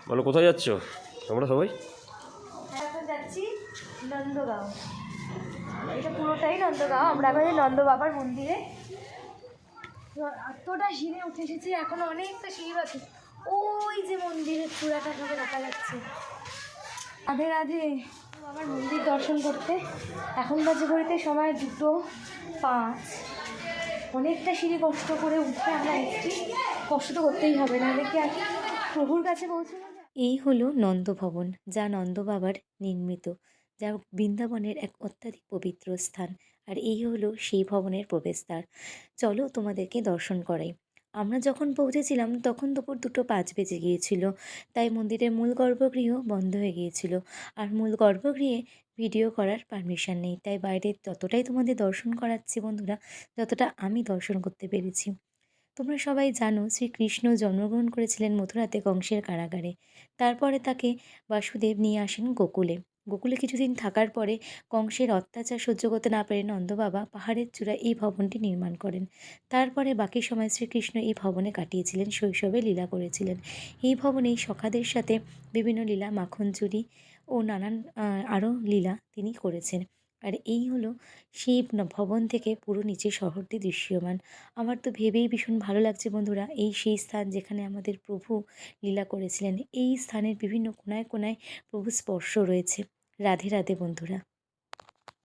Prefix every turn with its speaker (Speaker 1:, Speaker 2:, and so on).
Speaker 1: বলো কোথায় যাচ্ছ তোমরা সবাই?
Speaker 2: এখন যাচ্ছি নন্দগাঁও। এটা পুরোটাই নন্দগাঁও। আমরা এখন নন্দ বাবার মন্দিরে। এতটা সিঁড়ি উঠে এসেছি, এখন অনেকটা সিঁড়ি আছে। ওই যে মন্দিরের চূড়াটা সবে দেখা যাচ্ছে। রাধে রাধে। বাবার মন্দির দর্শন করতে এখন বাজে ঘড়িতে সময় 2:05। অনেকটা সিঁড়ি কষ্ট করে উঠে আমরা এসেছি। কষ্ট তো করতেই হবে, নাহলে কি আর প্রভুর কাছে পৌঁছানো যায়?
Speaker 3: এই হলো নন্দভবন, যা নন্দ বাবার নির্মিত, যা বৃন্দাবনের এক অত্যাধিক পবিত্র স্থান। আর এই হলো সেই ভবনের প্রবেশদ্বার। চলো তোমাদেরকে দর্শন করাই। আমরা যখন পৌঁছেছিলাম তখন দুপুর 2:05 বেজে গিয়েছিল, তাই মন্দিরের মূল গর্ভগৃহ বন্ধ হয়ে গিয়েছিল। আর মূল গর্ভগৃহে ভিডিও করার পারমিশন নেই, তাই বাইরে ততটাই তোমাদের দর্শন করাচ্ছি বন্ধুরা, যতটা আমি দর্শন করতে পেরেছি। তোমরা সবাই জানো শ্রীকৃষ্ণ জন্মগ্রহণ করেছিলেন মথুরাতে কংসের কারাগারে। তারপরে তাকে বাসুদেব নিয়ে আসেন গোকুলে। গোকুলে কিছুদিন থাকার পরে কংসের অত্যাচার সহ্য করতে না পেরে নন্দবাবা পাহাড়ের চূড়ায় এই ভবনটি নির্মাণ করেন। তারপরে বাকি সময় শ্রীকৃষ্ণ এই ভবনে কাটিয়েছিলেন, শৈশবে লীলা করেছিলেন। এই ভবনেই সখাদের সাথে বিভিন্ন লীলা, মাখন চুরি ও নানান আরও লীলা তিনি করেছেন। আর এই হলো সেই ভবন থেকে পুরো নিচে শহরটি দৃশ্যমান। আমার তো ভেবেই ভীষণ ভালো লাগছে বন্ধুরা, এই সেই স্থান যেখানে আমাদের প্রভু লীলা করেছিলেন। এই স্থানের বিভিন্ন কোণায় কোণায় প্রভু স্পর্শ রয়েছে। রাধে রাধে বন্ধুরা।